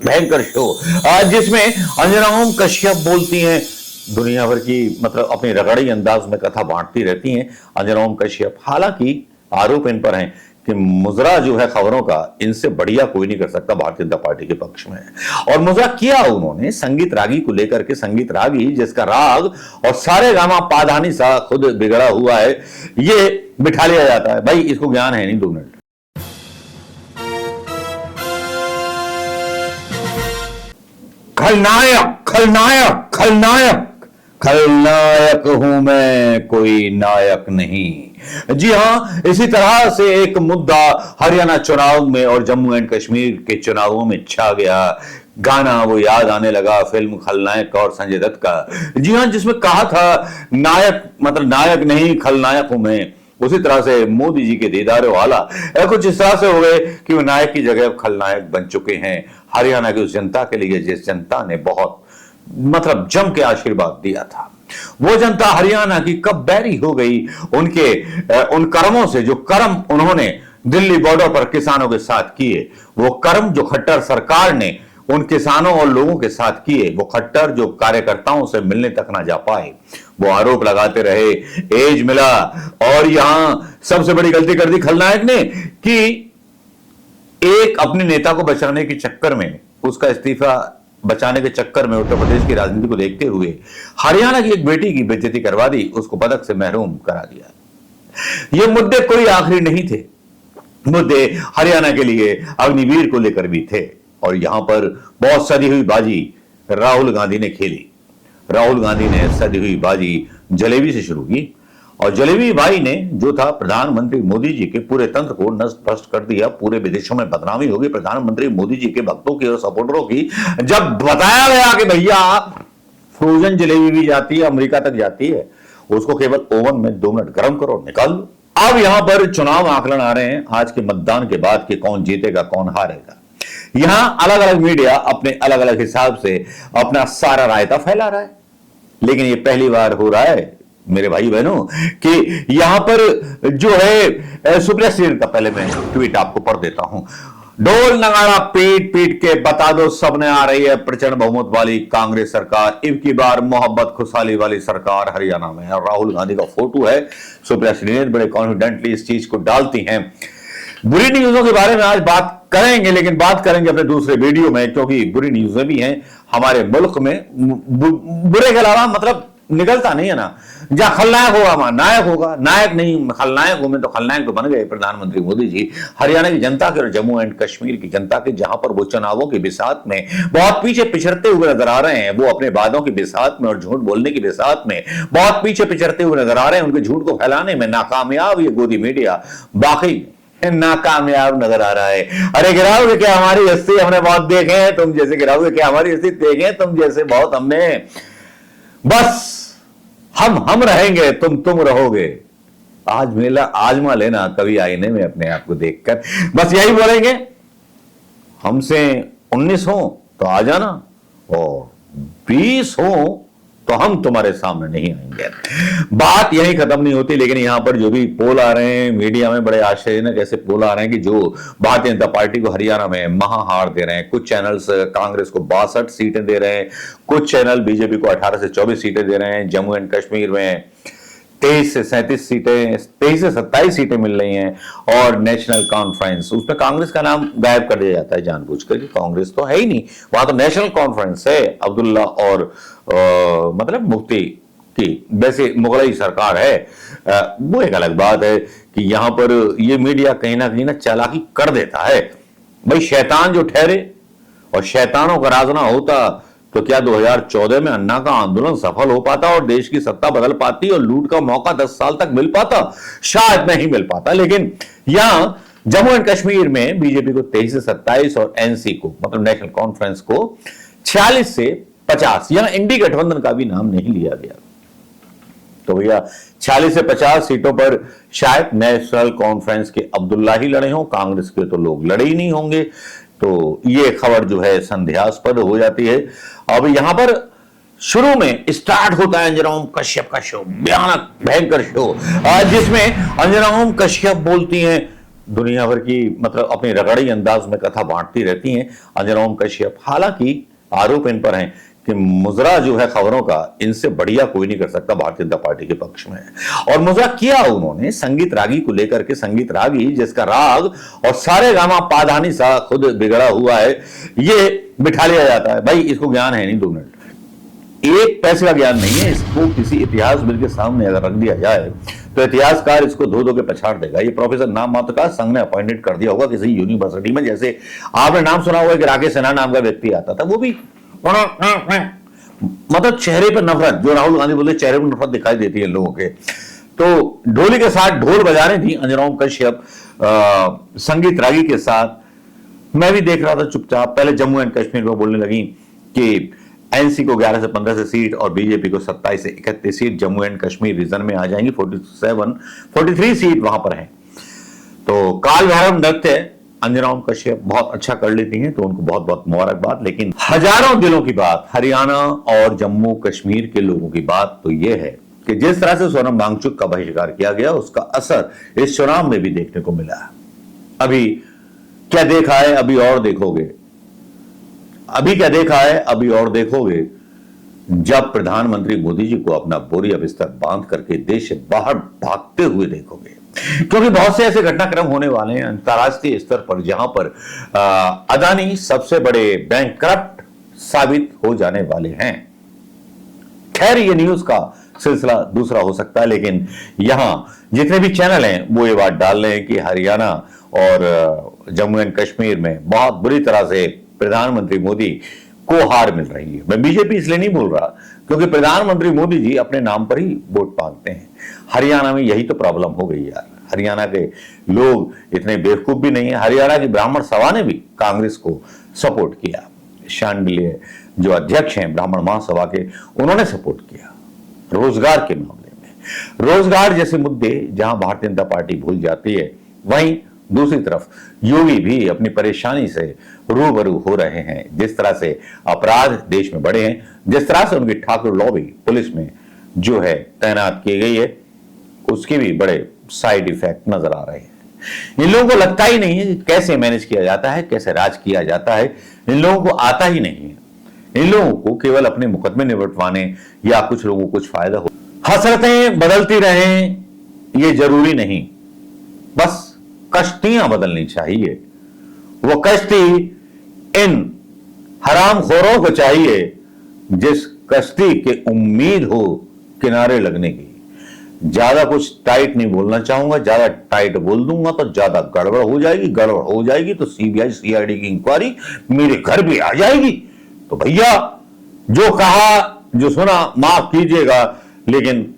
भयंकर शो जिसमें अंजना ओम कश्यप बोलती हैं दुनिया भर की, मतलब अपनी रगड़ी अंदाज में कथा बांटती रहती हैं अंजना ओम कश्यप। हालांकि आरोप इन पर हैं कि मुजरा जो है खबरों का, इनसे बढ़िया कोई नहीं कर सकता भारतीय जनता पार्टी के पक्ष में। और मुजरा किया उन्होंने संगीत रागी को लेकर के, संगीत रागी जिसका राग और सारे गामा पाधानी सा खुद बिगड़ा हुआ है, ये बिठा लिया जाता है। भाई इसको ज्ञान है नहीं 2 मिनट। खलनायक खलनायक खलनायक खलनायक हूं मैं, कोई नायक नहीं। जी हां, इसी तरह से एक मुद्दा हरियाणा चुनाव में और जम्मू एंड कश्मीर के चुनावों में छा गया। गाना वो याद आने लगा फिल्म खलनायक और संजय दत्त का। जी हां, जिसमें कहा था नायक मतलब नायक नहीं खलनायक हूं मैं। उसी तरह से मोदी जी के दीदार वाला कुछ इस तरह से हो गए कि वो नायक की जगह खलनायक बन चुके हैं हरियाणा की उस जनता के लिए जिस जनता ने बहुत मतलब जम के आशीर्वाद दिया था। वो जनता हरियाणा की कब बैरी हो गई उनके उन कर्मों से, जो कर्म उन्होंने दिल्ली बॉर्डर पर किसानों के साथ किए, वो कर्म जो खट्टर सरकार ने उन किसानों और लोगों के साथ किए, वो खट्टर जो कार्यकर्ताओं से मिलने तक ना जा पाए, वो आरोप लगाते रहे एज मिला। और यहां सबसे बड़ी गलती कर दी खलनायक ने कि एक अपने नेता को बचाने के चक्कर में, उसका इस्तीफा बचाने के चक्कर में उत्तर प्रदेश की राजनीति को देखते हुए हरियाणा की एक बेटी की बेइज्जती करवा दी, उसको पदक से महरूम करा दिया। ये मुद्दे कोई आखिरी नहीं थे, मुद्दे हरियाणा के लिए अग्निवीर को लेकर भी थे। और यहां पर बहुत सदी हुई बाजी राहुल गांधी ने खेली। राहुल गांधी ने सदी हुई बाजी जलेबी से शुरू की और जलेबी भाई ने जो था प्रधानमंत्री मोदी जी के पूरे तंत्र को नष्ट भ्रष्ट कर दिया। पूरे विदेशों में बदनामी होगी प्रधानमंत्री मोदी जी के भक्तों की और सपोर्टरों की, जब बताया गया कि भैया फ्रोजन जलेबी भी जाती है, अमेरिका तक जाती है, उसको केवल ओवन में 2 मिनट गर्म करो, निकाल लो। अब यहां पर चुनाव आकलन आ रहे हैं आज के मतदान के बाद कि कौन जीतेगा कौन हारेगा। यहां अलग अलग मीडिया अपने अलग अलग हिसाब से अपना सारा रायता फैला रहा है, लेकिन ये पहली बार हो रहा है मेरे भाई बहनों कि यहां पर जो है सुप्रिया श्रीन का, पहले मैं ट्वीट आपको पढ़ देता हूं। ढोल नगाड़ा पीट पीट के बता दो सबने आ रही है प्रचंड बहुमत वाली कांग्रेस सरकार, इब की बार मोहब्बत खुशहाली वाली सरकार हरियाणा में। और राहुल गांधी का फोटो है, सुप्रिया श्रीन बड़े कॉन्फिडेंटली इस चीज को डालती हैं। बुरी न्यूजों के बारे में आज बात करेंगे, लेकिन बात करेंगे अपने दूसरे वीडियो में, क्योंकि बुरी न्यूज़ें भी हैं हमारे मुल्क में। बुरे के अलावा मतलब निकलता नहीं है ना, जहां खलनायक होगा वहां नायक होगा, नायक नहीं खलनायक हो में, तो खलनायक तो बन गए प्रधानमंत्री मोदी जी हरियाणा की जनता के और जम्मू एंड कश्मीर की जनता के, जहां पर वो चुनावों की बिसात में बहुत पीछे पिछड़ते हुए नजर आ रहे हैं। वो अपने वादों की बिसात में और झूठ बोलने की बिसात में बहुत पीछे पिछड़ते हुए नजर आ रहे हैं। उनके झूठ को फैलाने में नाकामयाब ये गोदी मीडिया बाकी नाकामयाब नजर आ रहा है। अरे गिराओगे क्या हमारी हस्ती, हमने बहुत देखे हैं तुम जैसे, गिराओगे क्या हमारी हस्ती, देखे तुम जैसे बहुत हमने, बस हम रहेंगे तुम रहोगे। आज मेला आजमा लेना कभी आईने में अपने आप को देखकर, बस यही बोलेंगे। हमसे 19 हो तो आ जाना और 20 हो तो हम तुम्हारे सामने नहीं आएंगे। बात यही खत्म नहीं होती, लेकिन यहां पर जो भी पोल आ रहे हैं मीडिया में, बड़े आश्चर्यजनक ऐसे पोल आ रहे हैं कि जो भारतीय जनता पार्टी को हरियाणा में महाहार दे रहे हैं। कुछ चैनल्स कांग्रेस को 62 सीटें दे रहे हैं, कुछ चैनल बीजेपी को 18 से 24 सीटें दे रहे हैं। जम्मू एंड कश्मीर में 23 से 37 सीटें, 23 से 27 सीटें मिल रही हैं। और नेशनल कॉन्फ्रेंस, उसमें कांग्रेस का नाम गायब कर दिया जाता है जानबूझकर कि कांग्रेस तो है ही नहीं, वहां तो नेशनल कॉन्फ्रेंस है। अब्दुल्ला और मतलब मुफ्ती की वैसे मुगलई सरकार है। वो एक अलग बात है कि यहां पर ये मीडिया कहीं ना चालाकी कर देता है। भाई शैतान जो ठहरे और शैतानों का राज ना होता तो क्या 2014 में अन्ना का आंदोलन सफल हो पाता और देश की सत्ता बदल पाती और लूट का मौका 10 साल तक मिल पाता? शायद नहीं मिल पाता। लेकिन यहां जम्मू एंड कश्मीर में बीजेपी को 23 से 27 और एनसी को मतलब नेशनल कॉन्फ्रेंस को 46 से 50, यहां इंडी गठबंधन का भी नाम नहीं लिया गया। तो भैया 46 से 50 सीटों पर शायद नेशनल कॉन्फ्रेंस के अब्दुल्ला ही लड़े हों, कांग्रेस के तो लोग लड़े ही नहीं होंगे। तो ये खबर जो है संदेहास्पद हो जाती है। अब यहां पर शुरू में स्टार्ट होता है अंजना ओम कश्यप का शो, भयानक भयंकर शो, जिसमें अंजना ओम कश्यप बोलती हैं दुनिया भर की मतलब अपनी रगड़ी अंदाज में कथा बांटती रहती हैं अंजना कश्यप। हालांकि आरोप इन पर हैं कि मुजरा जो है खबरों का, इनसे बढ़िया कोई नहीं कर सकता भारतीय जनता पार्टी के पक्ष में। और मुजरा किया उन्होंने संगीत रागी को लेकर के, संगीत रागी जिसका राग और सारे गामा पाधानी सा खुद बिगड़ा हुआ है, ये बिठा लिया जाता है। भाई इसको ज्ञान है नहीं 2 मिनट, एक पैसे का ज्ञान नहीं है। इसको किसी इतिहास बिल के सामने अगर रख दिया जाए तो इतिहासकार इसको धो धो के पछाड़ देगा। ये प्रोफेसर नाम मात्र का संघ ने अपॉइंटेड कर दिया होगा किसी यूनिवर्सिटी में। जैसे आपने नाम सुना होगा कि राकेश सिन्हा नाम का व्यक्ति आता था, वो भी मतलब चेहरे पर नफरत, जो राहुल गांधी बोलते चेहरे पर नफरत दिखाई देती है लोगों के। तो ढोली के साथ ढोल बजा रही थी अंजना कश्यप संगीत रागी के साथ। मैं भी देख रहा था चुपचाप। पहले जम्मू एंड कश्मीर में बोलने लगी कि एनसी को 11 से 15 से सीट और बीजेपी को 27 से 31 seat Jammu and Kashmir region में आ जाएंगी। 43 सीट वहां पर हैं। तो काल भैरव नृत्य अंजना कश्यप बहुत अच्छा कर लेती हैं, तो उनको बहुत बहुत मुबारकबाद। लेकिन हजारों दिलों की बात, हरियाणा और जम्मू कश्मीर के लोगों की बात तो यह है कि जिस तरह से सोनम वांगचुक का बहिष्कार किया गया, उसका असर इस चुनाव में भी देखने को मिला। अभी क्या देखा है अभी और देखोगे, अभी क्या देखा है अभी और देखोगे जब प्रधानमंत्री मोदी जी को अपना बोरिया बिस्तर बांध करके देश से बाहर भागते हुए देखोगे। क्योंकि बहुत से ऐसे घटनाक्रम होने वाले हैं अंतरराष्ट्रीय स्तर पर जहां पर अदानी सबसे बड़े बैंकक्रप्ट साबित हो जाने वाले हैं। खैर ये न्यूज का सिलसिला दूसरा हो सकता है, लेकिन यहां जितने भी चैनल हैं वो ये बात डाल रहे हैं कि हरियाणा और जम्मू एंड कश्मीर में बहुत बुरी तरह से प्रधानमंत्री मोदी को हार मिल रही है। मैं बीजेपी इसलिए नहीं बोल रहा क्योंकि प्रधानमंत्री मोदी जी अपने नाम पर ही वोट मांगते हैं। हरियाणा में यही तो प्रॉब्लम हो गई यार। हरियाणा के लोग इतने बेवकूफ भी नहीं है। हरियाणा की ब्राह्मण सभा ने भी कांग्रेस को सपोर्ट किया। शांडिल्य जो अध्यक्ष हैं ब्राह्मण महासभा के, उन्होंने सपोर्ट किया। रोजगार के मामले में, रोजगार जैसे मुद्दे जहां भारतीय जनता पार्टी भूल जाती है, वहीं दूसरी तरफ योगी भी अपनी परेशानी से रूबरू हो रहे हैं। जिस तरह से अपराध देश में बढ़े हैं, जिस तरह से उनकी ठाकुर लॉबी पुलिस में जो है तैनात की गई है, उसके भी बड़े साइड इफेक्ट नजर आ रहे हैं। इन लोगों को लगता ही नहीं है कि कैसे मैनेज किया जाता है, कैसे राज किया जाता है। इन लोगों को आता ही नहीं है। इन लोगों को केवल अपने मुकदमे निपटवाने या कुछ लोगों को कुछ फायदा हो। हसरतें बदलती रहें ये जरूरी नहीं, बस कश्तियां बदलनी चाहिए। वो कश्ती इन हरामखोरों को चाहिए जिस कश्ती के उम्मीद हो किनारे लगने की। ज्यादा कुछ टाइट नहीं बोलना चाहूंगा, ज्यादा टाइट बोल दूंगा तो ज्यादा गड़बड़ हो जाएगी। गड़बड़ हो जाएगी तो सीबीआई सीआईडी की इंक्वायरी मेरे घर भी आ जाएगी। तो भैया जो कहा जो सुना माफ कीजिएगा, लेकिन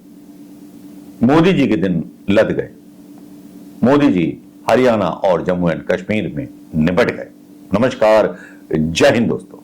मोदी जी के दिन लद गए। मोदी जी हरियाणा और जम्मू एंड कश्मीर में निपट गए। नमस्कार, जय हिंद दोस्तों।